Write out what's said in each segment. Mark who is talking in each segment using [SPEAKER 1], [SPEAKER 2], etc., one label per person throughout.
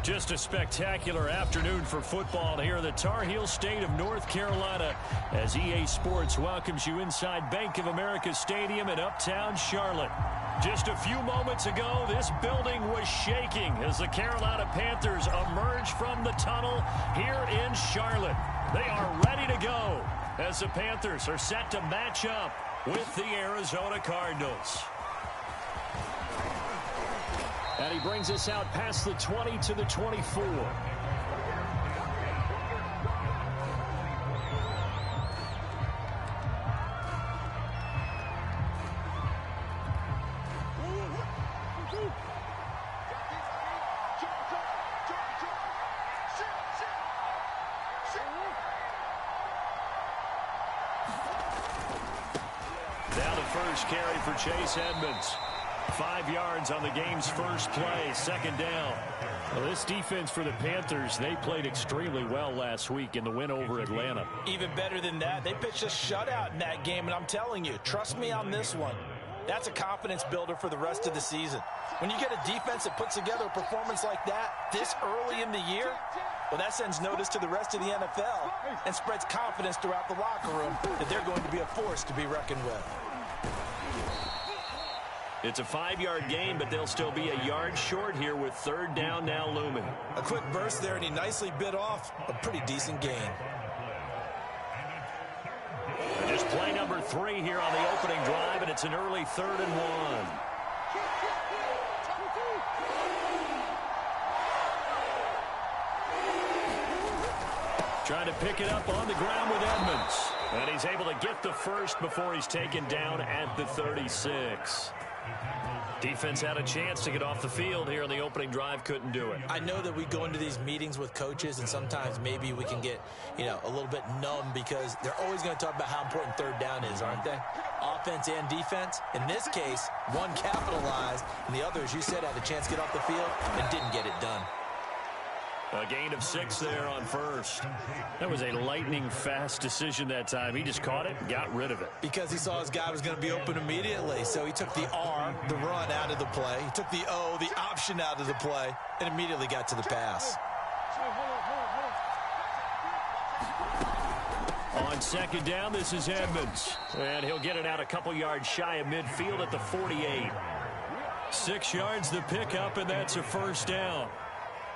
[SPEAKER 1] Just a spectacular afternoon for football here in the Tar Heel state of North Carolina as EA Sports welcomes you inside Bank of America Stadium in uptown Charlotte. Just a few moments ago, this building was shaking as the Carolina Panthers emerged from the tunnel here in Charlotte. They are ready to go as the Panthers are set to match up with the Arizona Cardinals. And he brings us out past the 20 to the 24. Now the first carry for Chase Edmonds. 5 yards on the game's first play, second down. Well, this defense for the Panthers, they played extremely well last week in the win over Atlanta.
[SPEAKER 2] Even better than that, they pitched a shutout in that game, and I'm telling you, trust me on this one. That's a confidence builder for the rest of the season. When you get a defense that puts together a performance like that this early in the year, well, that sends notice to the rest of the NFL and spreads confidence throughout the locker room that they're going to be a force to be reckoned with.
[SPEAKER 1] It's a 5-yard gain, but they'll still be a yard short here with third down now looming.
[SPEAKER 2] A quick burst there, and he nicely bit off a pretty decent gain.
[SPEAKER 1] Just play number 3 here on the opening drive, and it's an early 3rd and 1. Trying to pick it up on the ground with Edmonds. And he's able to get the first before he's taken down at the 36. Defense had a chance to get off the field here in the opening drive, couldn't do it.
[SPEAKER 2] I know that we go into these meetings with coaches, and sometimes maybe we can get, a little bit numb because they're always going to talk about how important third down is, aren't they? Offense and defense. In this case, one capitalized, and the other, as you said, had a chance to get off the field and didn't get it done.
[SPEAKER 1] A gain of 6 there on first. That was a lightning-fast decision that time. He just caught it and got rid of it.
[SPEAKER 2] Because he saw his guy was going to be open immediately. So he took the R, the run, out of the play. He took the O, the option, out of the play, and immediately got to the pass.
[SPEAKER 1] On second down, this is Edmonds. And he'll get it out a couple yards shy of midfield at the 48. 6 yards the pickup, and that's a first down.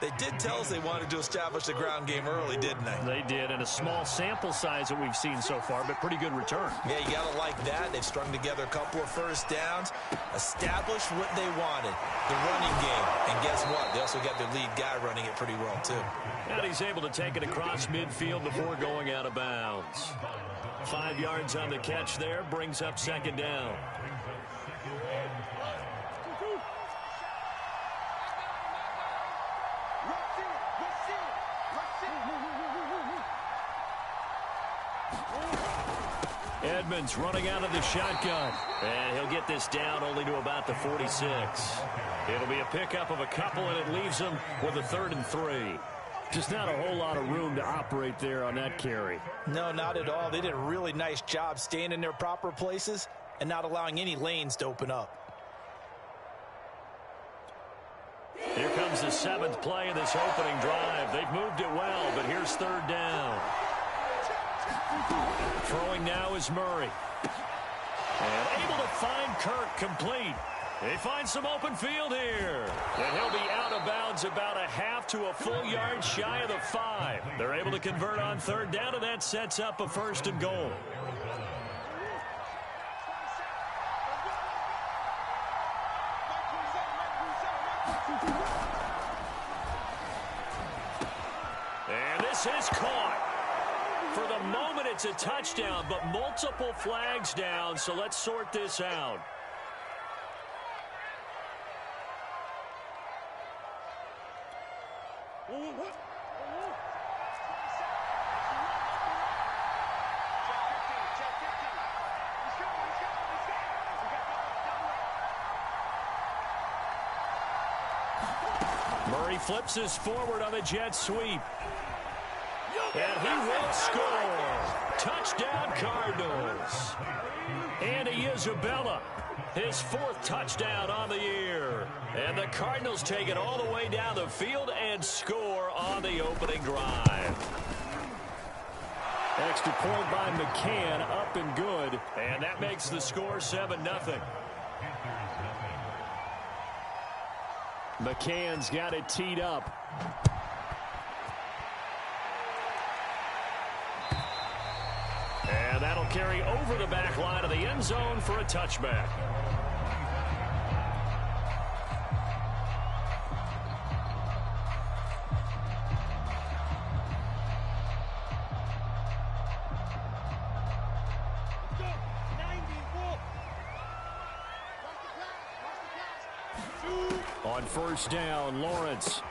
[SPEAKER 2] They did tell us they wanted to establish the ground game early, didn't they?
[SPEAKER 1] They did, and a small sample size that we've seen so far, but pretty good return.
[SPEAKER 2] Yeah, you got to like that. They've strung together a couple of first downs, established what they wanted, the running game. And guess what? They also got their lead guy running it pretty well, too.
[SPEAKER 1] And he's able to take it across midfield before going out of bounds. 5 yards on the catch there, brings up second down. Edmonds running out of the shotgun. And he'll get this down only to about the 46. It'll be a pickup of a couple, and it leaves him with a 3rd and 3. Just not a whole lot of room to operate there on that carry.
[SPEAKER 2] No, not at all. They did a really nice job staying in their proper places and not allowing any lanes to open up.
[SPEAKER 1] Here comes the 7th play of this opening drive. They've moved it well, but here's third down. Throwing now is Murray. And able to find Kirk complete. They find some open field here. And he'll be out of bounds about a half to a full yard shy of the 5. They're able to convert on third down, and that sets up a 1st and goal. And this is caught. For the moment, it's a touchdown, but multiple flags down, so let's sort this out. Murray flips us forward on the jet sweep. And he will score. Touchdown, Cardinals. Andy Isabella, his 4th touchdown on the year. And the Cardinals take it all the way down the field and score on the opening drive. Extra point by McCann, up and good. And that makes the score 7-0. McCann's got it teed up. And that'll carry over the back line of the end zone for a touchback. On first down, Lawrence.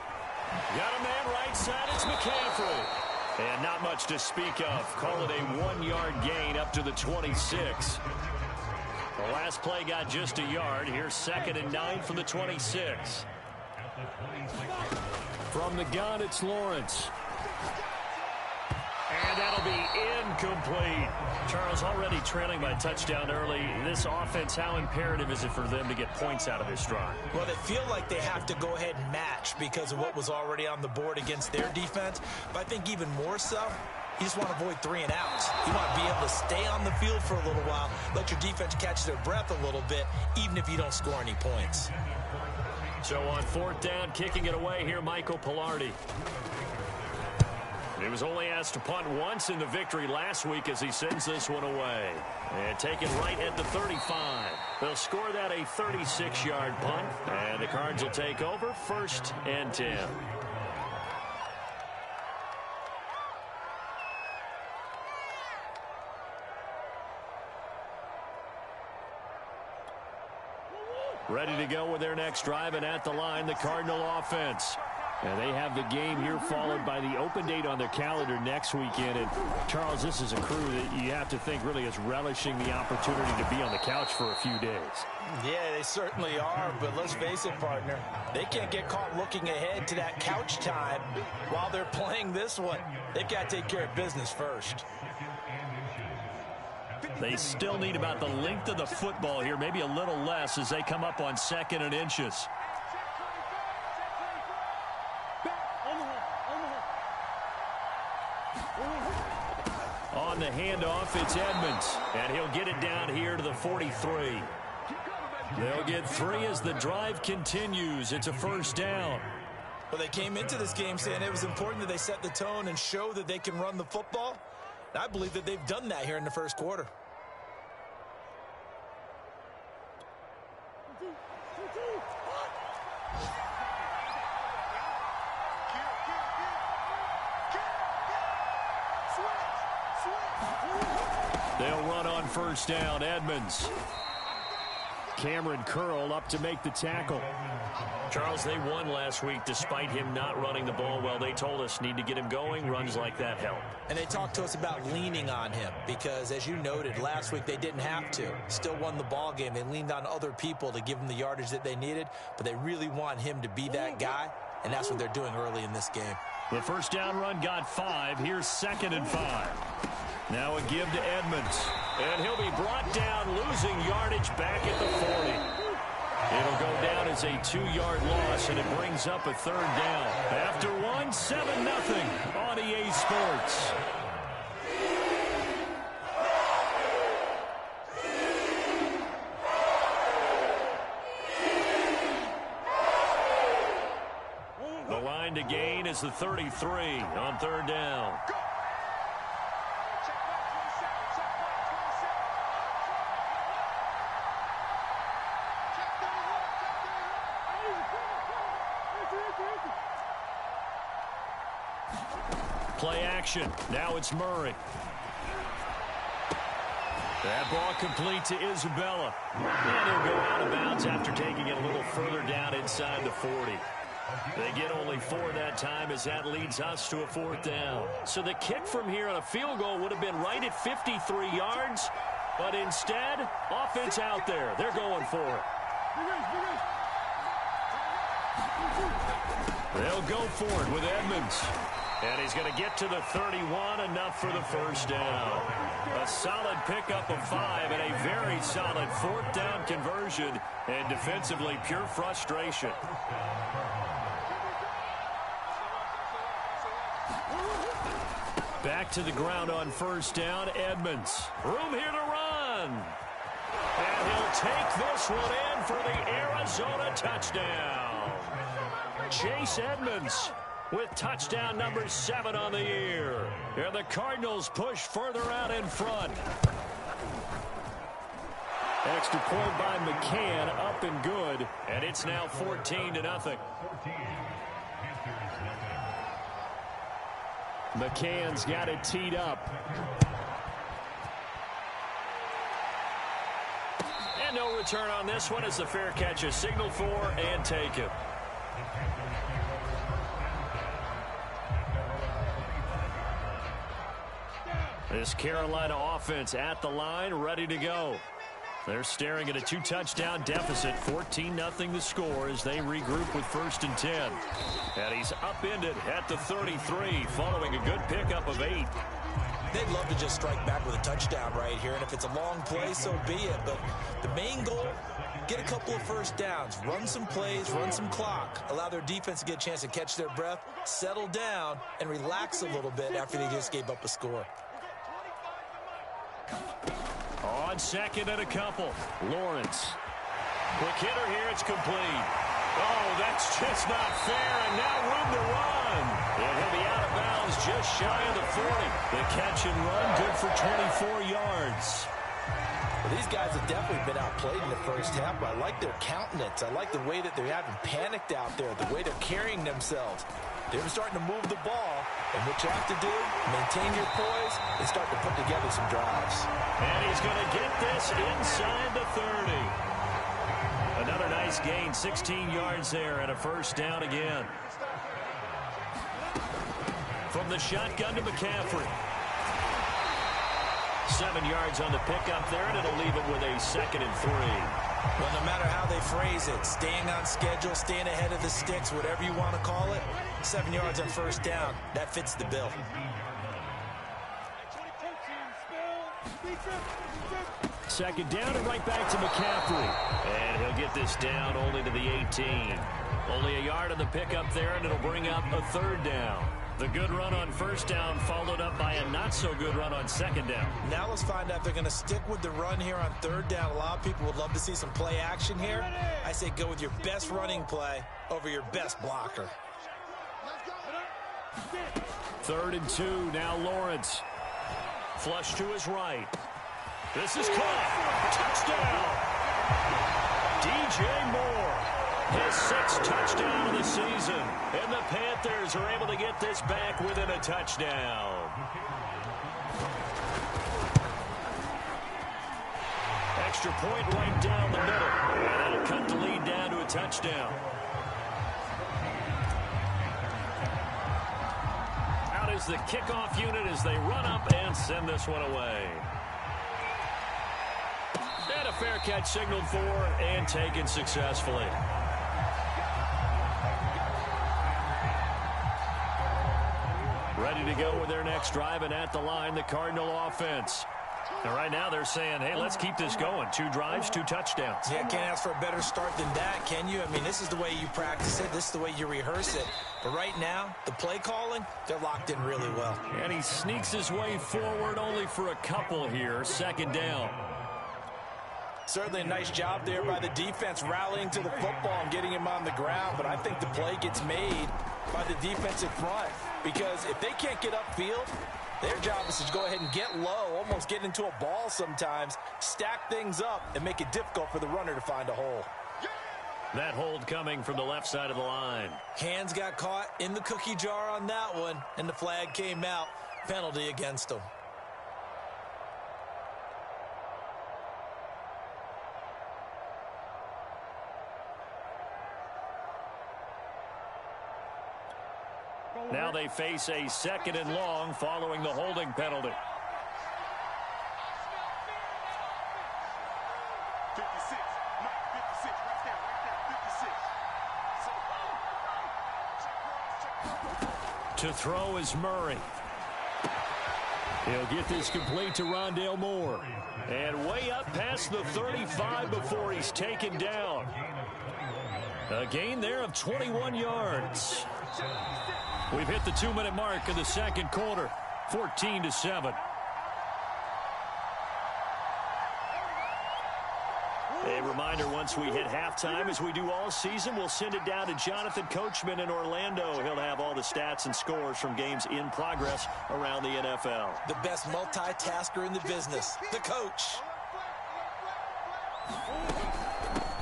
[SPEAKER 1] Got a man right side, it's McCaffrey. And not much to speak of. Call it a 1-yard gain up to the 26. The last play got just a yard. Here's 2nd and 9 from the 26. From the gun, it's Lawrence. And that'll be incomplete. Charles, already trailing by touchdown early. This offense, how imperative is it for them to get points out of this drive?
[SPEAKER 2] Well, they feel like they have to go ahead and match because of what was already on the board against their defense. But I think even more so, you just want to avoid 3 and outs. You want to be able to stay on the field for a little while, let your defense catch their breath a little bit, even if you don't score any points.
[SPEAKER 1] So on 4th down, kicking it away here, Michael Pilardi. He was only asked to punt once in the victory last week as he sends this one away. And taken right at the 35. They'll score that a 36-yard punt. And the Cards will take over 1st and 10. Ready to go with their next drive, and at the line, the Cardinal offense. And they have the game here followed by the open date on their calendar next weekend. And, Charles, this is a crew that you have to think really is relishing the opportunity to be on the couch for a few days.
[SPEAKER 2] Yeah, they certainly are, but let's face it, partner. They can't get caught looking ahead to that couch time while they're playing this one. They've got to take care of business first.
[SPEAKER 1] They still need about the length of the football here, maybe a little less as they come up on 2nd and inches. On the handoff, it's Edmonds, and he'll get it down here to the 43. They'll get 3 as the drive continues. It's a 1st down.
[SPEAKER 2] Well, they came into this game saying it was important that they set the tone and show that they can run the football. And I believe that they've done that here in the 1st quarter.
[SPEAKER 1] They'll run on 1st down. Edmonds. Cameron Curl up to make the tackle. Charles, they won last week despite him not running the ball well. They told us need to get him going. Runs like that help.
[SPEAKER 2] And they talked to us about leaning on him because, as you noted, last week they didn't have to. Still won the ball game. They leaned on other people to give them the yardage that they needed, but they really want him to be that guy, and that's what they're doing early in this game.
[SPEAKER 1] The 1st down run got 5. Here's 2nd and 5. Now a give to Edmonds. And he'll be brought down, losing yardage back at the 40. It'll go down as a 2-yard loss, and it brings up a 3rd down. After 1, 7-0 on EA Sports. The line to gain is the 33 on 3rd down. Play action. Now it's Murray. That ball complete to Isabella. And he'll go out of bounds after taking it a little further down inside the 40. They get only 4 that time as that leads us to a 4th down. So the kick from here on a field goal would have been right at 53 yards. But instead, offense out there. They're going for it. They'll go for it with Edmonds. And he's going to get to the 31, enough for the first down. A solid pickup of 5 and a very solid 4th down conversion. And defensively, pure frustration. Back to the ground on first down, Edmonds. Room here to run. And he'll take this one in for the Arizona touchdown. Chase Edmonds with touchdown number 7 on the year. And the Cardinals push further out in front. Extra point by McCann, up and good. And it's now 14-0. McCann's got it teed up. And no return on this one as the fair catch is signaled for and taken. This Carolina offense at the line, ready to go. They're staring at a 2-touchdown deficit, 14-0 the score as they regroup with 1st and 10. And he's upended at the 33 following a good pickup of 8.
[SPEAKER 2] They'd love to just strike back with a touchdown right here, and if it's a long play, so be it. But the main goal, get a couple of first downs, run some plays, run some clock, allow their defense to get a chance to catch their breath, settle down, and relax a little bit after they just gave up a score.
[SPEAKER 1] On 2nd and a couple, Lawrence. Quick hitter here, it's complete. Oh, that's just not fair, and now room to run. And he'll be out of bounds just shy of the 40. The catch and run, good for 24 yards.
[SPEAKER 2] Well, these guys have definitely been outplayed in the first half, but I like their countenance. I like the way that they haven't panicked out there, the way they're carrying themselves. They're starting to move the ball, and what you have to do, maintain your poise and start to put together some drives.
[SPEAKER 1] And he's going to get this inside the 30. Another nice gain, 16 yards there, and a first down again. From the shotgun to McCaffrey. 7 yards on the pickup there, and it'll leave it with a 2nd and 3.
[SPEAKER 2] Well, no matter how they phrase it, staying on schedule, staying ahead of the sticks, whatever you want to call it, 7 yards on first down, that fits the bill.
[SPEAKER 1] Second down and right back to McCaffrey. And he'll get this down only to the 18. Only a yard on the pickup there, and it'll bring up a 3rd down. The good run on first down followed up by a not-so-good run on 2nd down.
[SPEAKER 2] Now let's find out if they're going to stick with the run here on 3rd down. A lot of people would love to see some play action here. I say go with your best running play over your best blocker.
[SPEAKER 1] 3rd and 2, now Lawrence. Flush to his right. This is caught. Touchdown. DJ Moore. His 6th touchdown of the season. And the Panthers are able to get this back within a touchdown. Extra point right down the middle. And that'll cut the lead down to a touchdown. Out is the kickoff unit as they run up and send this one away. And a fair catch signaled for and taken successfully. Ready to go with their next drive, and at the line, the Cardinal offense. And right now they're saying, hey, let's keep this going. 2 drives, 2 touchdowns.
[SPEAKER 2] Yeah, can't ask for a better start than that, can you? I mean, this is the way you practice it. This is the way you rehearse it. But right now, the play calling, they're locked in really well.
[SPEAKER 1] And he sneaks his way forward only for a couple here. 2nd down.
[SPEAKER 2] Certainly a nice job there by the defense rallying to the football and getting him on the ground. But I think the play gets made by the defensive front. Because if they can't get upfield, their job is to go ahead and get low, almost get into a ball sometimes, stack things up, and make it difficult for the runner to find a hole.
[SPEAKER 1] That hold coming from the left side of the line.
[SPEAKER 2] Hands got caught in the cookie jar on that one, and the flag came out. Penalty against them.
[SPEAKER 1] Now they face a 2nd and long following the holding penalty.
[SPEAKER 3] 56, right there, 56.
[SPEAKER 1] To throw is Murray. He'll get this complete to Rondale Moore. And way up past the 35 before he's taken down. A gain there of 21 yards. We've hit the 2-minute mark of the second quarter. 14-7. A reminder, once we hit halftime, as we do all season, we'll send it down to Jonathan Coachman in Orlando. He'll have all the stats and scores from games in progress around the NFL.
[SPEAKER 2] The best multitasker in the business, the coach.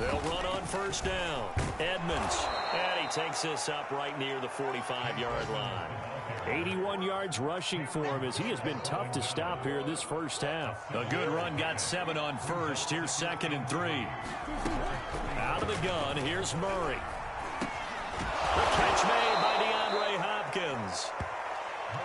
[SPEAKER 1] They'll run on first down. Edmonds. And he takes this up right near the 45-yard line. 81 yards rushing for him as he has been tough to stop here this first half. A good run, got 7 on first. Here's 2nd and 3. Out of the gun, here's Murray. The catch made by DeAndre Hopkins.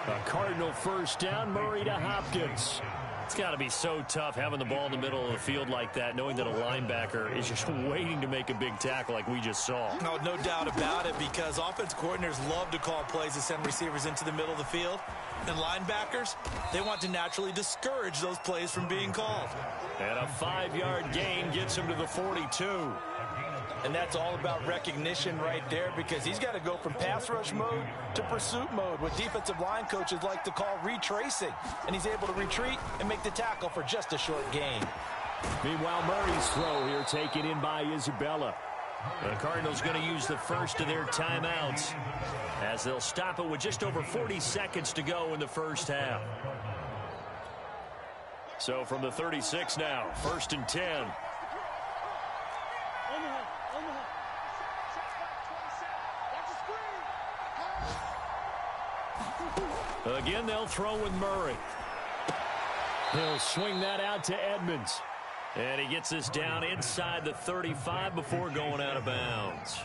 [SPEAKER 1] A Cardinal first down, Murray to Hopkins. It's got to be so tough having the ball in the middle of the field like that, knowing that a linebacker is just waiting to make a big tackle like we just saw.
[SPEAKER 2] No doubt about it, because offense coordinators love to call plays to send receivers into the middle of the field. And linebackers, they want to naturally discourage those plays from being called.
[SPEAKER 1] And a 5-yard gain gets him to the 42.
[SPEAKER 2] And that's all about recognition right there, because he's got to go from pass rush mode to pursuit mode, what defensive line coaches like to call retracing. And he's able to retreat and make the tackle for just a short gain.
[SPEAKER 1] Meanwhile, Murray's throw here taken in by Isabella. The Cardinals going to use the first of their timeouts as they'll stop it with just over 40 seconds to go in the first half. So from the 36 now, 1st and 10. Again, they'll throw with Murray. He'll swing that out to Edmonds. And he gets this down inside the 35 before going out of bounds.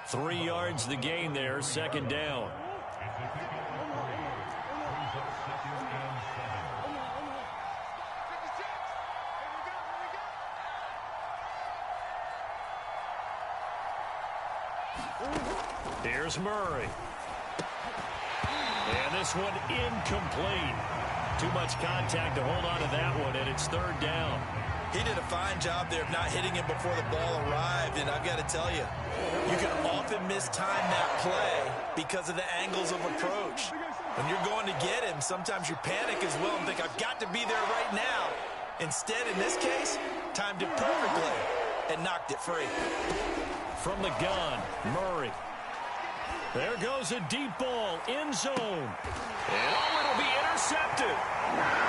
[SPEAKER 1] 3 yards the gain there, 2nd down. Here's Murray. And this one incomplete. Too much contact to hold on to that one, and it's 3rd down.
[SPEAKER 2] He did a fine job there of not hitting him before the ball arrived, and I've got to tell you, you can often mistime that play because of the angles of approach. When you're going to get him, sometimes you panic as well and think, I've got to be there right now. Instead, in this case, timed it perfectly and knocked it free.
[SPEAKER 1] From the gun, Murray. There goes a deep ball, end zone. And it'll be intercepted.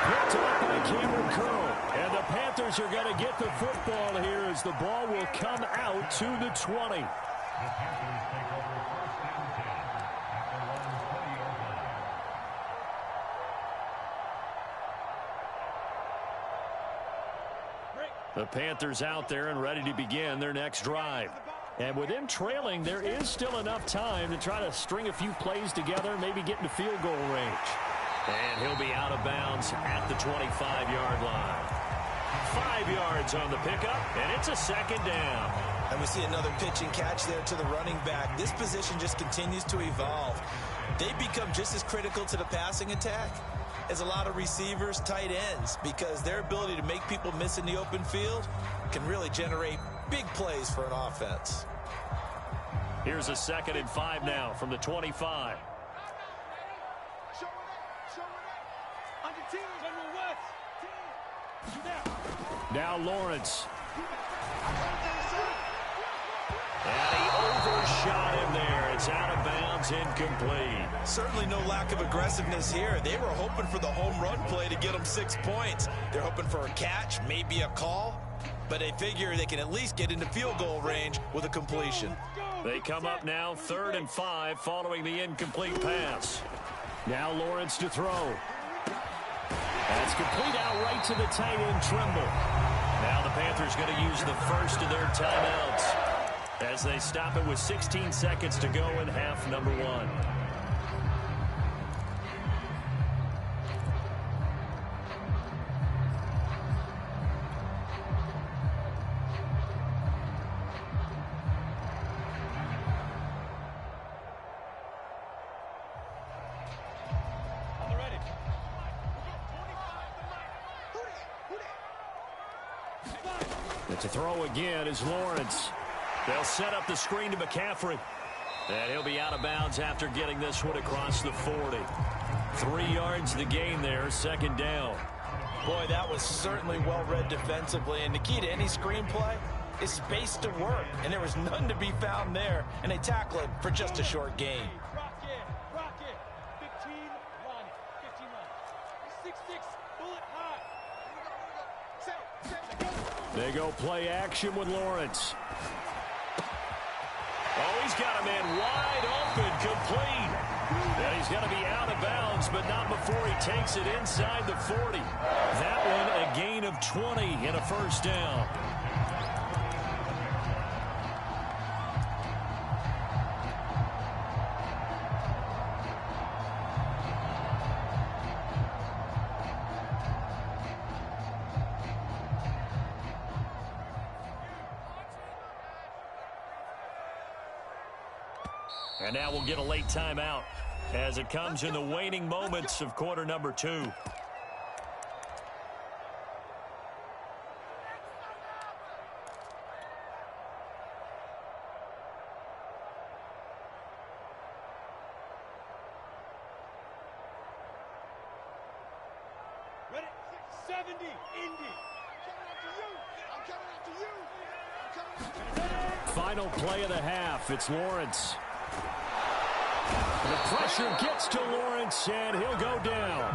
[SPEAKER 1] Picked up by Cameron Curl. And the Panthers are going to get the football here as the ball will come out to the 20. The Panthers out there and ready to begin their next drive. And with them trailing, there is still enough time to try to string a few plays together, maybe get into field goal range. And he'll be out of bounds at the 25-yard line. 5 yards on the pickup, and it's a 2nd down.
[SPEAKER 2] And we see another pitch and catch there to the running back. This position just continues to evolve. They become just as critical to the passing attack as a lot of receivers, tight ends, because their ability to make people miss in the open field can really generate big plays for an offense.
[SPEAKER 1] Here's a 2nd and 5 now from the 25. Now Lawrence. And he overshot him there. It's out of bounds, incomplete.
[SPEAKER 2] Certainly no lack of aggressiveness here. They were hoping for the home run play to get them 6 points. They're hoping for a catch, maybe a call, but they figure they can at least get into field goal range with a completion.
[SPEAKER 1] They come up now 3rd and 5 following the incomplete pass. Now Lawrence to throw. That's complete out right to the tight end, Trimble. Now the Panthers going to use the first of their timeouts as they stop it with 16 seconds to go in half number 1. And to throw again is Lawrence. They'll set up the screen to McCaffrey. And he'll be out of bounds after getting this one across the 40. 3 yards to gain there, second down.
[SPEAKER 2] Boy, that was certainly well-read defensively. And the key to any screenplay is space to work. And there was none to be found there. And they tackle it for just a short gain.
[SPEAKER 3] Rock it. 15 line. 15 line. 6'6", bullet high.
[SPEAKER 1] They go play action with Lawrence. Oh, he's got a man wide open, complete. And he's going to be out of bounds, but not before he takes it inside the 40. That one a gain of 20 and a first down. And now we'll get a late timeout as it comes in the waning moments of quarter number 2.
[SPEAKER 3] Ready? 70, Indy. I'm coming after you.
[SPEAKER 1] Final play of the half. It's Lawrence. The pressure gets to Lawrence, and he'll go down.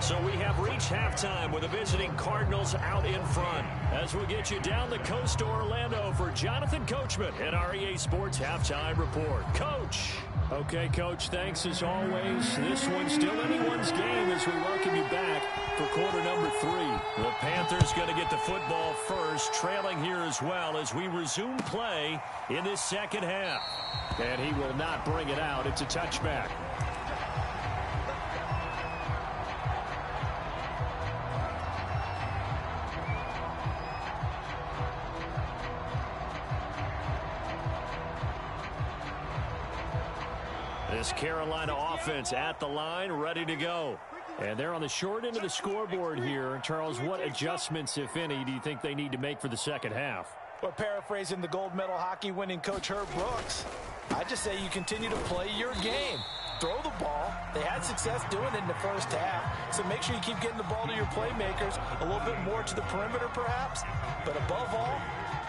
[SPEAKER 1] So we have reached halftime with the visiting Cardinals out in front. As we get you down the coast to Orlando for Jonathan Coachman and our EA Sports Halftime Report. Coach. Okay, Coach, thanks as always. This one's still anyone's game as we welcome you back for quarter number 3. The Panthers going to get the football first, trailing here as well as we resume play in this second half. And he will not bring it out. It's a touchback. This Carolina offense at the line, ready to go. And they're on the short end of the scoreboard here. Charles, what adjustments, if any, do you think they need to make for the second half?
[SPEAKER 2] Well, paraphrasing the gold medal hockey winning coach Herb Brooks, I just say you continue to play your game. Throw the ball. They had success doing it in the first half, so make sure you keep getting the ball to your playmakers, a little bit more to the perimeter perhaps, but above all,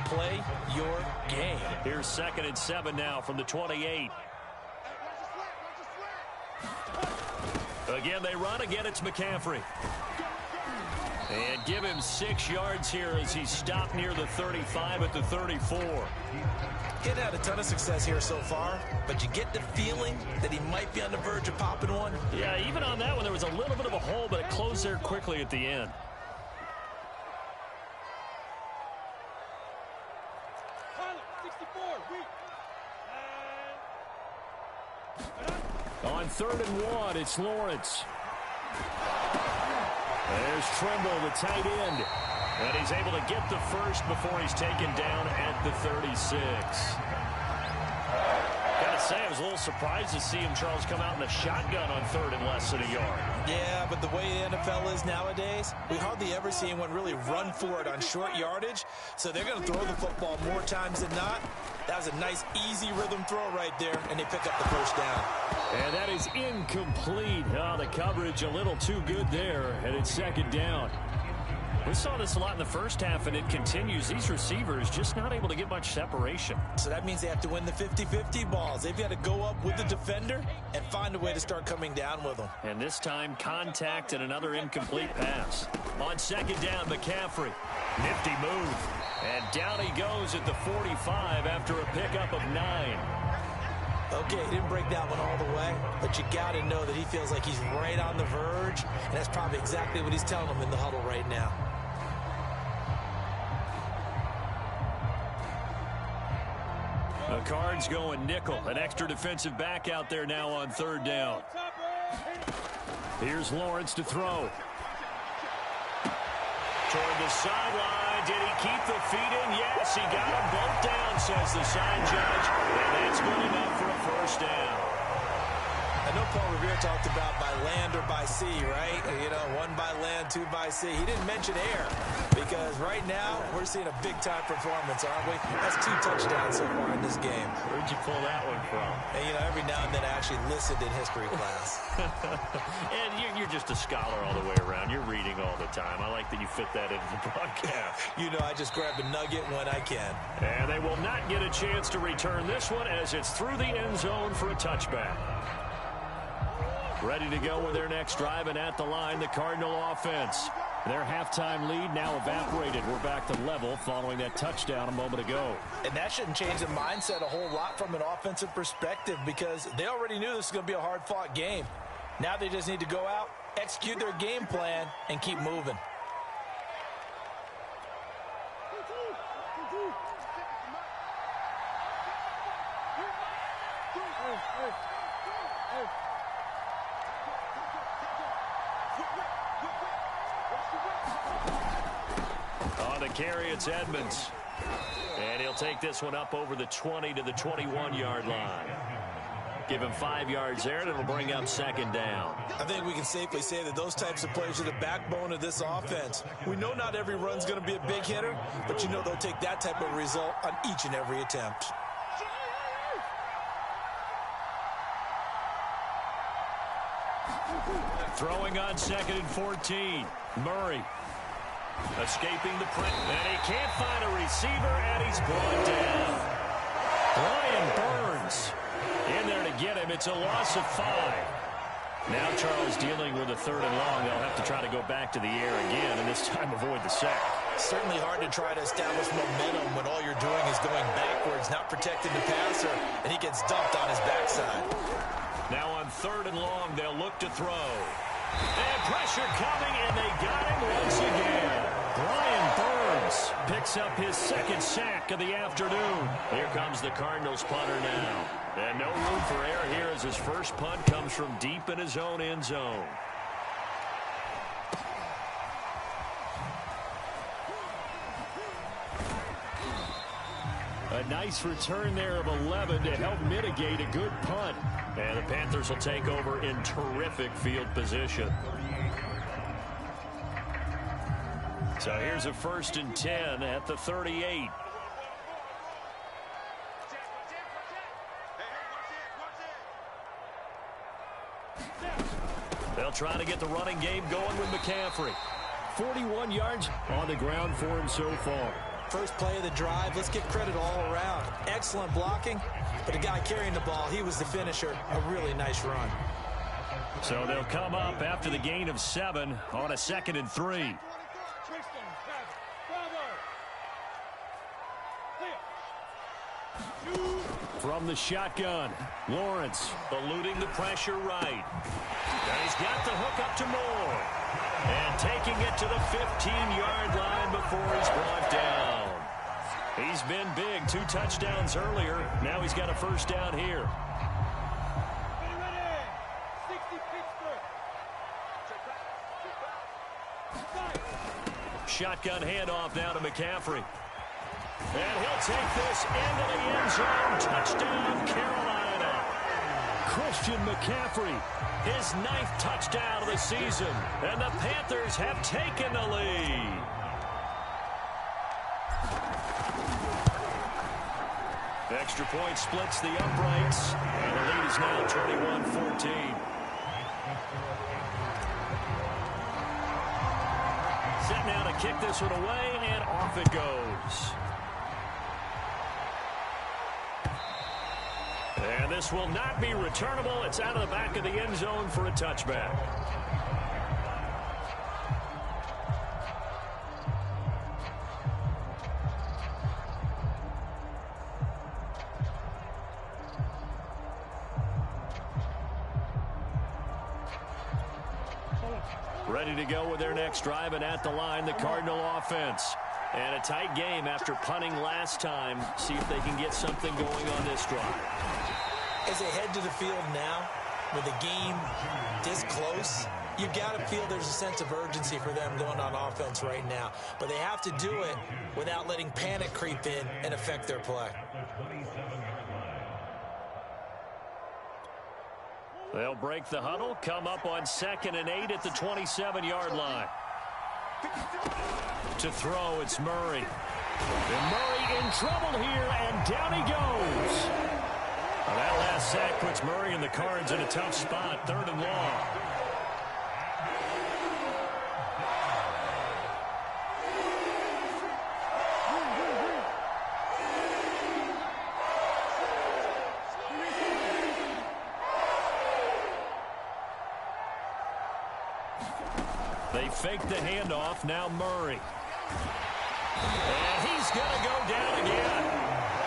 [SPEAKER 2] play your game.
[SPEAKER 1] Here's 2nd and 7 now from the 28. Again, they run. Again, it's McCaffrey. And give him 6 yards here as he's stopped near the 35 at the 34.
[SPEAKER 2] He had a ton of success here so far, but you get the feeling that he might be on the verge of popping one.
[SPEAKER 1] Yeah, even on that one, there was a little bit of a hole, but it closed there quickly at the end. On 3rd and 1, it's Lawrence. There's Trimble, the tight end. And he's able to get the first before he's taken down at the 36. Gotta say, I was a little surprised to see him, Charles, come out in the shotgun on 3rd and less than a yard.
[SPEAKER 2] Yeah, but the way the NFL is nowadays, we hardly ever see anyone really run for it on short yardage. So they're going to throw the football more times than not. That was a nice, easy rhythm throw right there, and they pick up the first down.
[SPEAKER 1] And that is incomplete. Oh, the coverage a little too good there, and it's 2nd down. We saw this a lot in the first half, and it continues. These receivers just not able to get much separation.
[SPEAKER 2] So that means they have to win the 50-50 balls. They've got to go up with the defender and find a way to start coming down with them.
[SPEAKER 1] And this time, contact and another incomplete pass. On 2nd down, McCaffrey. Nifty move. And down he goes at the 45 after a pickup of 9.
[SPEAKER 2] Okay, he didn't break that one all the way, but you got to know that he feels like he's right on the verge, and that's probably exactly what he's telling them in the huddle right now.
[SPEAKER 1] The Cards going nickel. An extra defensive back out there now on 3rd down. Here's Lawrence to throw. Toward the sideline. Did he keep the feet in? Yes, he got them both down, says the sign judge. And that's good enough for a first down.
[SPEAKER 2] I know Paul Revere talked about by land or by sea, right? You know, one by land, two by sea. He didn't mention air because right now we're seeing a big-time performance, aren't we? That's 2 touchdowns so far in this game.
[SPEAKER 1] Where'd you pull that one from?
[SPEAKER 2] And, you know, every now and then I actually listened in history class.
[SPEAKER 1] And you're just a scholar all the way around. You're reading all the time. I like that you fit that into the broadcast.
[SPEAKER 2] You know, I just grab a nugget when I can.
[SPEAKER 1] And they will not get a chance to return this one as it's through the end zone for a touchback. Ready to go with their next drive, and at the line, the Cardinal offense. Their halftime lead now evaporated. We're back to level following that touchdown a moment ago.
[SPEAKER 2] And that shouldn't change the mindset a whole lot from an offensive perspective because they already knew this was going to be a hard-fought game. Now they just need to go out, execute their game plan, and keep moving.
[SPEAKER 1] On the carry, it's Edmonds. And he'll take this one up over the 20 to the 21-yard line. Give him 5 yards there, and it'll bring up second down.
[SPEAKER 2] I think we can safely say that those types of players are the backbone of this offense. We know not every run's going to be a big hitter, but you know they'll take that type of result on each and every attempt.
[SPEAKER 1] Throwing on 2nd and 14. Murray escaping the press, and he can't find a receiver, and he's brought down. Brian Burns in there to get him. It's a loss of 5. Now Charles dealing with a 3rd and long. They'll have to try to go back to the air again, and this time avoid the sack.
[SPEAKER 2] Certainly hard to try to establish momentum when all you're doing is going backwards, not protecting the passer, and he gets dumped on his backside.
[SPEAKER 1] Now on 3rd and long, they'll look to throw. And pressure coming, and they got him once again. Brian Burns picks up his 2nd sack of the afternoon. Here comes the Cardinals punter now. And no room for error here as his first punt comes from deep in his own end zone. A nice return there of 11 to help mitigate a good punt. And the Panthers will take over in terrific field position. So here's a 1st and 10 at the 38. They'll try to get the running game going with McCaffrey. 41 yards on the ground for him so far.
[SPEAKER 2] First play of the drive, let's give credit all around. Excellent blocking, but the guy carrying the ball, he was the finisher. A really nice run.
[SPEAKER 1] So they'll come up after the gain of 7 on a 2nd and 3. From the shotgun, Lawrence eluding the pressure right. And he's got the hook up to Moore. And taking it to the 15-yard line before he's brought down. He's been big, 2 touchdowns earlier. Now he's got a 1st down here. Shotgun handoff now to McCaffrey. And he'll take this into the end zone. Touchdown, Carolina. Christian McCaffrey, his 9th touchdown of the season. And the Panthers have taken the lead. Extra point splits the uprights. And the lead is now 21-14. Set now to kick this one away, and off it goes. And this will not be returnable. It's out of the back of the end zone for a touchback. Ready to go with their next drive, and at the line, the Cardinal offense. And a tight game after punting last time. See if they can get something going on this drive.
[SPEAKER 2] As they head to the field now, with the game this close, you've got to feel there's a sense of urgency for them going on offense right now. But they have to do it without letting panic creep in and affect their play.
[SPEAKER 1] They'll break the huddle, come up on 2nd and 8 at the 27-yard line. To throw, it's Murray. And Murray in trouble here, and down he goes. Well, that last sack puts Murray and the Cards in a tough spot, 3rd and long. They fake the handoff, now Murray. And he's going to go down again.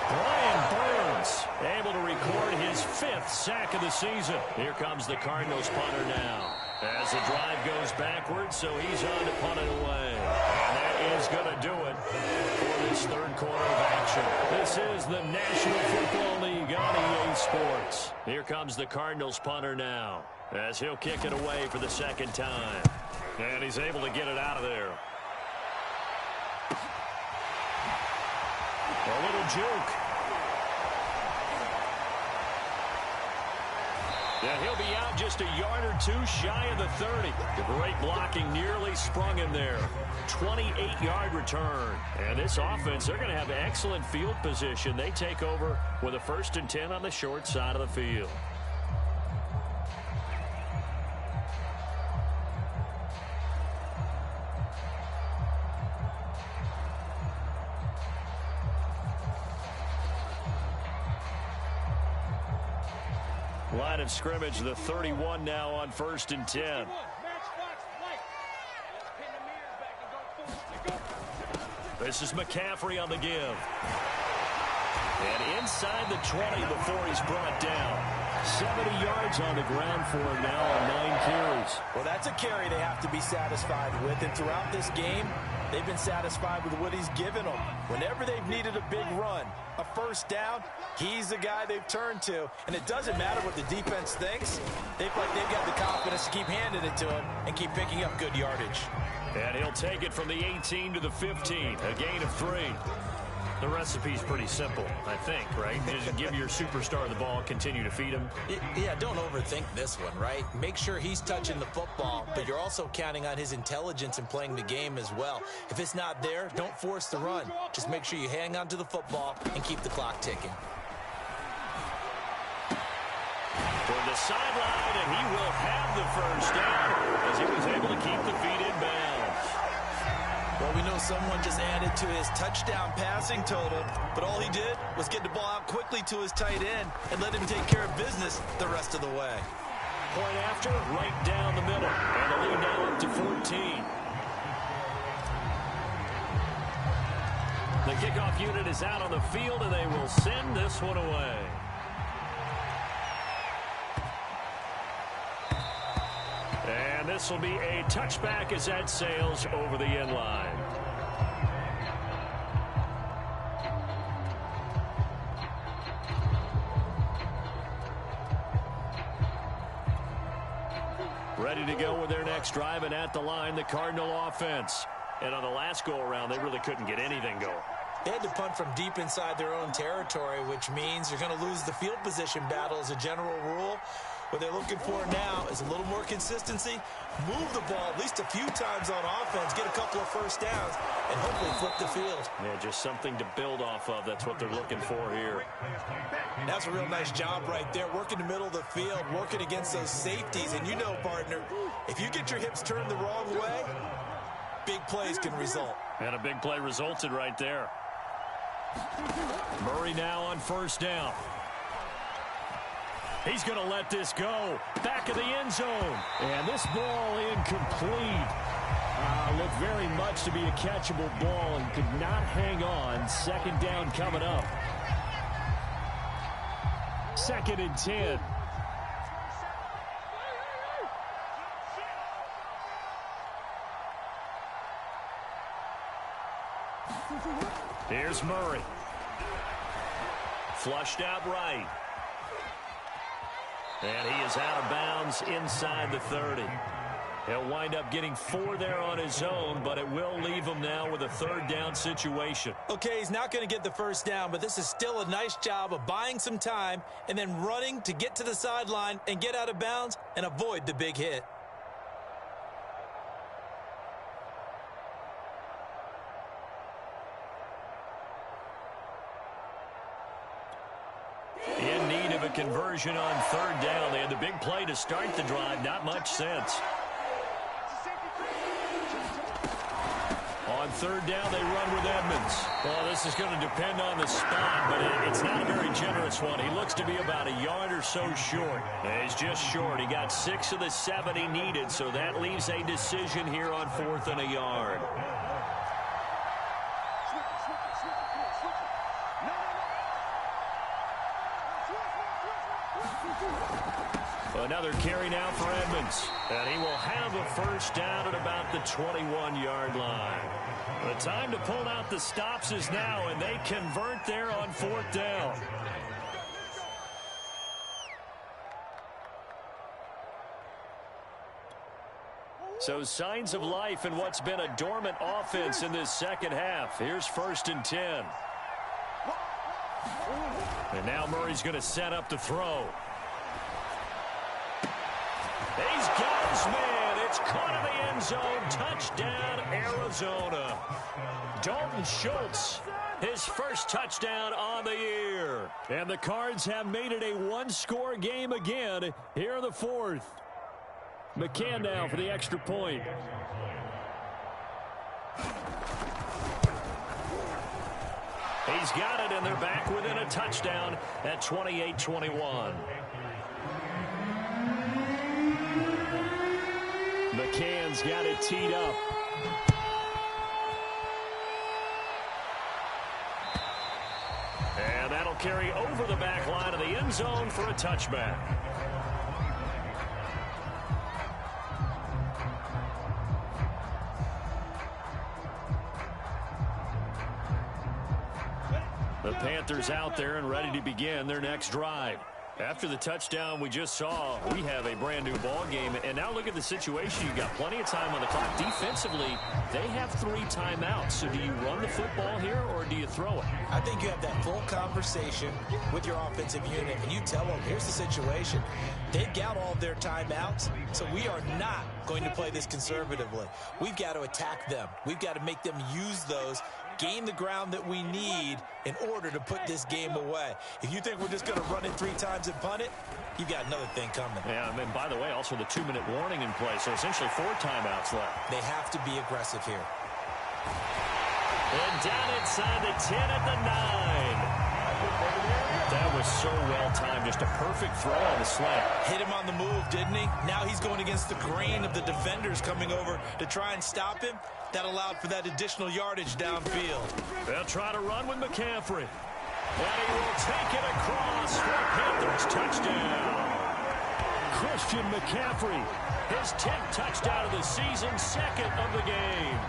[SPEAKER 1] Brian Burns able to record his 5th sack of the season. Here comes the Cardinals punter now. As the drive goes backwards, so he's on to punt it away. And that is going to do it for this 3rd quarter of action. This is the National Football League on EA Sports. Here comes the Cardinals punter now, as he'll kick it away for the 2nd time. And he's able to get it out of there. A little juke. Yeah, he'll be out just a yard or 2 shy of the 30. The great blocking nearly sprung him there. 28-yard return. And this offense, they're going to have excellent field position. They take over with a 1st and 10 on the short side of the field. Line of scrimmage, the 31 now on 1st and 10. This is McCaffrey on the give. And inside the 20 before he's brought down. 70 yards on the ground for him now on 9 carries.
[SPEAKER 2] Well, that's a carry they have to be satisfied with. And throughout this game, they've been satisfied with what he's given them. Whenever they've needed a big run, a 1st down, he's the guy they've turned to. And it doesn't matter what the defense thinks. They've got the confidence to keep handing it to him and keep picking up good yardage.
[SPEAKER 1] And he'll take it from the 18 to the 15, a gain of 3. The recipe's pretty simple, I think, right? Just give your superstar the ball, continue to feed him.
[SPEAKER 2] Yeah, don't overthink this one, right? Make sure he's touching the football, but you're also counting on his intelligence in playing the game as well. If it's not there, don't force the run. Just make sure you hang on to the football and keep the clock ticking.
[SPEAKER 1] For the sideline, and he will have the 1st down as he was able to keep the feet in bounds.
[SPEAKER 2] Well, we know someone just added to his touchdown passing total, but all he did was get the ball out quickly to his tight end and let him take care of business the rest of the way.
[SPEAKER 1] Point after, right down the middle, and the lead now up to 14. The kickoff unit is out on the field, and they will send this one away. And this will be a touchback as that sails over the end line. Ready to go with their next drive, and at the line, the Cardinal offense. And on the last go-around, they really couldn't get anything going.
[SPEAKER 2] They had to punt from deep inside their own territory, which means you're going to lose the field position battle as a general rule. What they're looking for now is a little more consistency, move the ball at least a few times on offense, get a couple of 1st downs, and hopefully flip the field.
[SPEAKER 1] Yeah, just something to build off of. That's what they're looking for here.
[SPEAKER 2] That's a real nice job right there, working the middle of the field, working against those safeties. And you know, partner, if you get your hips turned the wrong way, big plays can result.
[SPEAKER 1] And a big play resulted right there. Murray now on 1st down. He's going to let this go. Back of the end zone. And this ball incomplete. Looked very much to be a catchable ball and could not hang on. 2nd down coming up. 2nd and 10. Here's Murray. Flushed out right. And he is out of bounds inside the 30. He'll wind up getting 4 there on his own, but it will leave him now with a 3rd down situation.
[SPEAKER 2] Okay, he's not going to get the first down, but this is still a nice job of buying some time and then running to get to the sideline and get out of bounds and avoid the big hit.
[SPEAKER 1] In need of a conversion on 3rd down. They had the big play to start the drive. Not much sense. On 3rd down, they run with Edmonds. Well, this is going to depend on the spot, but it's not a very generous one. He looks to be about a yard or so short. He's just short. He got 6 of the 7 he needed, so that leaves a decision here on 4th and a yard. Another carry now for Edmonds. And he will have a first down at about the 21-yard line. The time to pull out the stops is now, and they convert there on 4th down. So signs of life in what's been a dormant offense in this second half. Here's 1st and 10. And now Murray's going to set up the throw. He's got his man. It's caught in the end zone. Touchdown, Arizona. Dalton Schultz, his first touchdown on the year. And the Cards have made it a 1-score game again here in the 4th. McCann now for the extra point. He's got it, and they're back within a touchdown at 28-21. McCann's got it teed up. And that'll carry over the back line of the end zone for a touchback. The Panthers out there and ready to begin their next drive. After the touchdown we just saw, we have a brand new ball game. And now look at the situation. You've got plenty of time on the clock. Defensively, they have 3 timeouts. So do you run the football here or do you throw it?
[SPEAKER 2] I think you have that full conversation with your offensive unit, and you tell them, here's the situation. They've got all their timeouts, so we are not going to play this conservatively. We've got to attack them. We've got to make them use those, gain the ground that we need in order to put this game away. If you think we're just going to run it 3 times and punt it, you've got another thing coming.
[SPEAKER 1] Yeah, and by the way, also the 2-minute warning in play, so essentially 4 timeouts left.
[SPEAKER 2] They have to be aggressive here.
[SPEAKER 1] And down inside the 10 at the 9. That was so well-timed. Just a perfect throw on the slant.
[SPEAKER 2] Hit him on the move, didn't he? Now he's going against the grain of the defenders coming over to try and stop him. That allowed for that additional yardage downfield.
[SPEAKER 1] They'll try to run with McCaffrey. And he will take it across for a Panthers touchdown. Christian McCaffrey, his 10th touchdown of the season, 2nd of the game.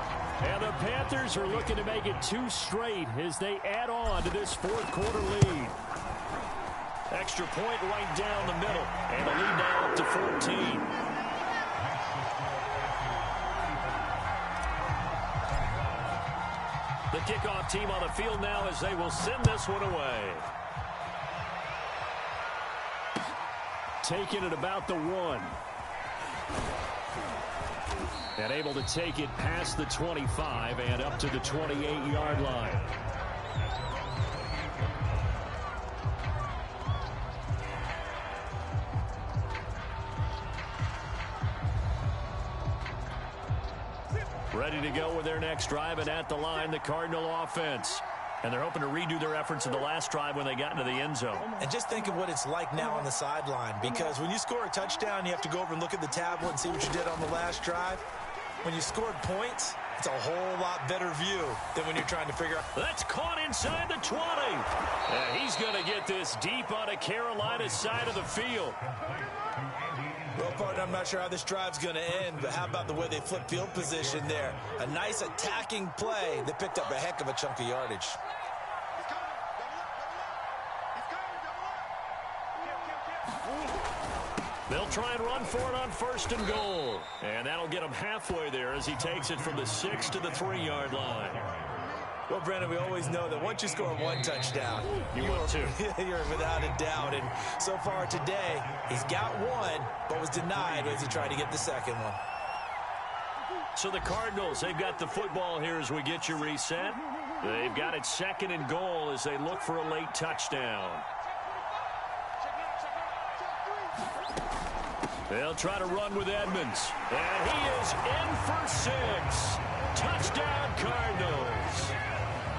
[SPEAKER 1] And the Panthers are looking to make it 2 straight as they add on to this 4th quarter lead. Extra point right down the middle. And the lead now up to 14. The kickoff team on the field now as they will send this one away. Taking it about the 1. And able to take it past the 25 and up to the 28-yard line. Ready to go with their next drive, and at the line, the Cardinal offense. And they're hoping to redo their efforts in the last drive when they got into the end zone.
[SPEAKER 2] And just think of what it's like now on the sideline, because when you score a touchdown, you have to go over and look at the tablet and see what you did on the last drive. When you scored points, it's a whole lot better view than when you're trying to figure out.
[SPEAKER 1] That's caught inside the 20. And he's going to get this deep on a Carolina side of the field.
[SPEAKER 2] Well, partner, I'm not sure how this drive's going to end, but how about the way they flip field position there? A nice attacking play that picked up a heck of a chunk of yardage.
[SPEAKER 1] They'll try and run for it on 1st and goal. And that'll get him halfway there as he takes it from the 6 to the 3-yard line.
[SPEAKER 2] Well, Brandon, we always know that once you score one touchdown,
[SPEAKER 1] you want two.
[SPEAKER 2] You're without a doubt. And so far today, he's got one, but was denied as he tried to get the second one.
[SPEAKER 1] So the Cardinals, they've got the football here as we get you reset. They've got it 2nd and goal as they look for a late touchdown. They'll try to run with Edmonds. And he is in for 6. Touchdown, Cardinals.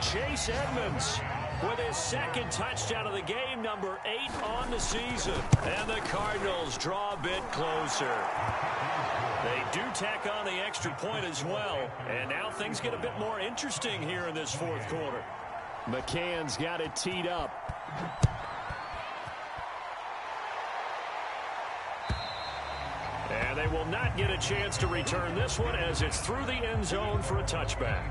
[SPEAKER 1] Chase Edmonds with his 2nd touchdown of the game, number 8 on the season. And the Cardinals draw a bit closer. They do tack on the extra point as well. And now things get a bit more interesting here in this 4th quarter. McCann's got it teed up. And they will not get a chance to return this one as it's through the end zone for a touchback.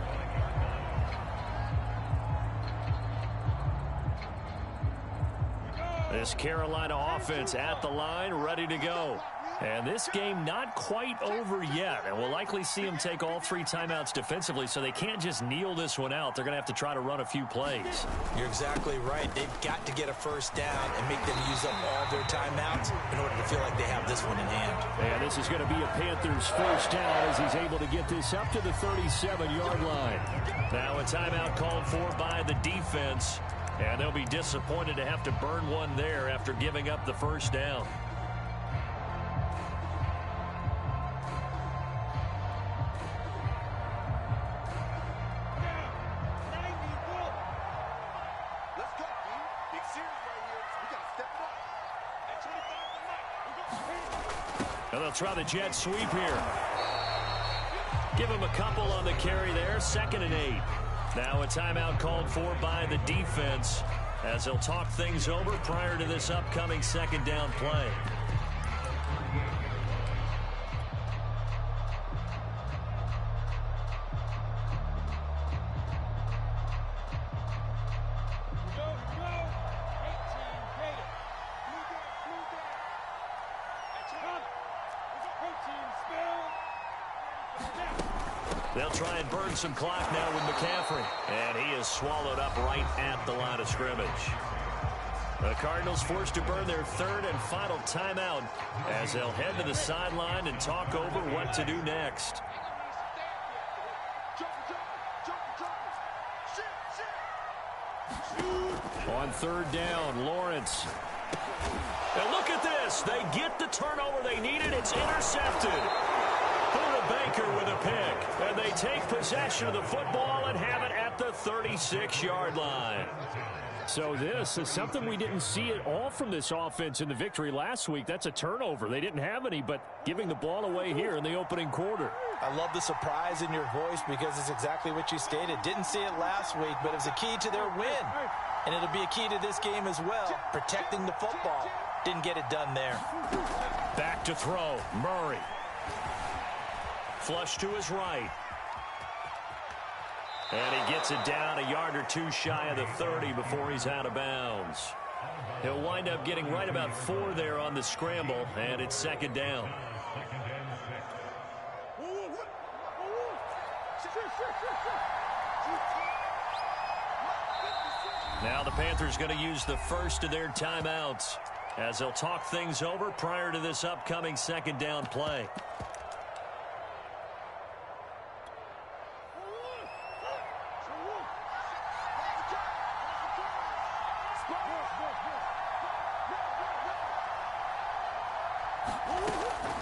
[SPEAKER 1] This Carolina offense at the line, ready to go. And this game not quite over yet. And we'll likely see them take all 3 timeouts defensively, so they can't just kneel this one out. They're going to have to try to run a few plays.
[SPEAKER 2] You're exactly right. They've got to get a 1st down and make them use up all their timeouts in order to feel like they have this one in hand.
[SPEAKER 1] And this is going to be a Panthers 1st down as he's able to get this up to the 37-yard line. Now a timeout called for by the defense. And they'll be disappointed to have to burn one there after giving up the 1st down. And they'll try the jet sweep here. Give him a couple on the carry there. 2nd and 8. Now a timeout called for by the defense as they'll talk things over prior to this upcoming 2nd down play. They'll try and burn some clock now with McCaffrey. And he is swallowed up right at the line of scrimmage. The Cardinals forced to burn their 3rd and final timeout as they'll head to the sideline and talk over what to do next. On 3rd down, Lawrence. And look at this. They get the turnover they needed. It's intercepted. Baker with a pick, and they take possession of the football and have it at the 36-yard line. So this is something we didn't see at all from this offense in the victory last week. That's a turnover. They didn't have any, but giving the ball away here in the opening quarter.
[SPEAKER 2] I love the surprise in your voice because it's exactly what you stated. Didn't see it last week, but it was a key to their win. And it'll be a key to this game as well, protecting the football. Didn't get it done there.
[SPEAKER 1] Back to throw, Murray. Flush to his right. And he gets it down a yard or 2 shy of the 30 before he's out of bounds. He'll wind up getting right about 4 there on the scramble, and it's 2nd down. Now the Panthers going to use the 1st of their timeouts as they'll talk things over prior to this upcoming 2nd down play.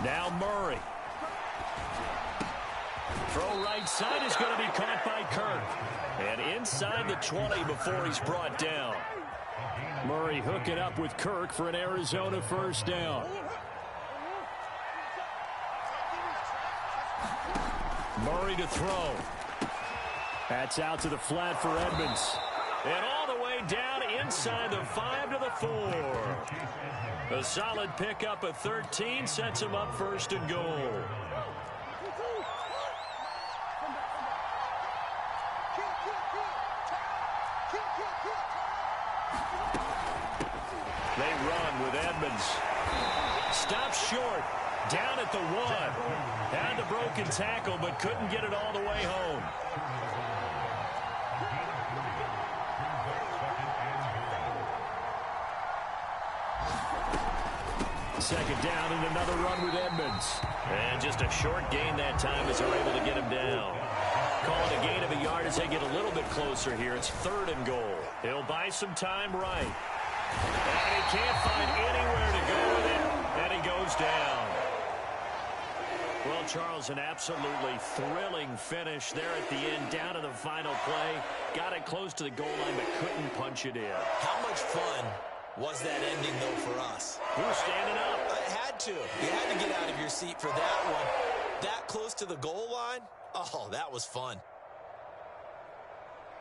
[SPEAKER 1] Now Murray. Throw right side is going to be caught by Kirk. And inside the 20 before he's brought down. Murray hooking up with Kirk for an Arizona 1st down. Murray to throw. That's out to the flat for Edmonds. And all the way down inside the 5 to the 4. A solid pickup of 13 sets him up 1st and goal. They run with Edmonds. Stopped short. Down at the 1. Had the broken tackle, but couldn't get it all the way home. Second down and another run with Edmonds. And just a short gain that time as they're able to get him down. Call it a gain of a yard as they get a little bit closer here. It's 3rd and goal. He'll buy some time right. And he can't find anywhere to go with it. And he goes down. Well, Charles, an absolutely thrilling finish there at the end, down to the final play. Got it close to the goal line, but couldn't punch it in.
[SPEAKER 2] How much fun was that ending, though, for us?
[SPEAKER 1] Who's standing up?
[SPEAKER 2] It had to. You had to get out of your seat for that one. That close to the goal line? Oh, that was fun.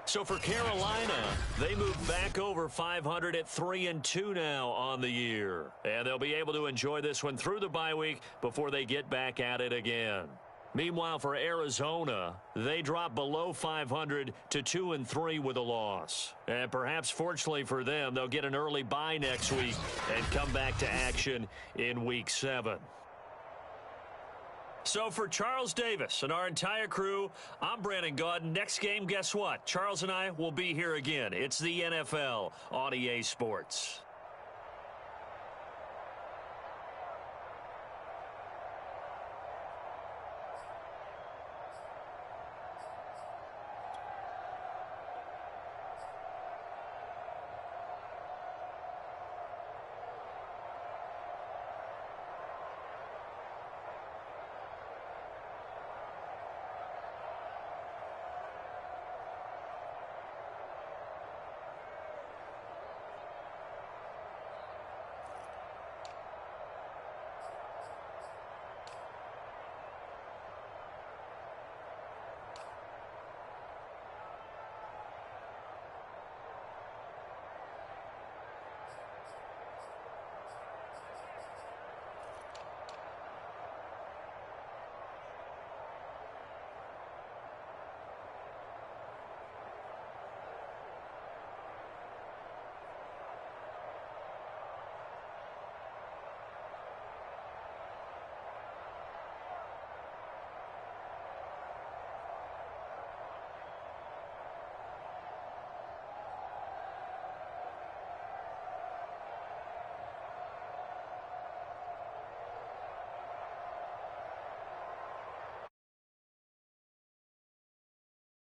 [SPEAKER 1] So for Carolina, they move back over 500 at 3-2 now on the year. And they'll be able to enjoy this one through the bye week before they get back at it again. Meanwhile, for Arizona, they drop below 500 to 2-3 with a loss. And perhaps fortunately for them, they'll get an early bye next week and come back to action in Week 7. So for Charles Davis and our entire crew, I'm Brandon Gaudin. Next game, guess what? Charles and I will be here again. It's the NFL on EA Sports.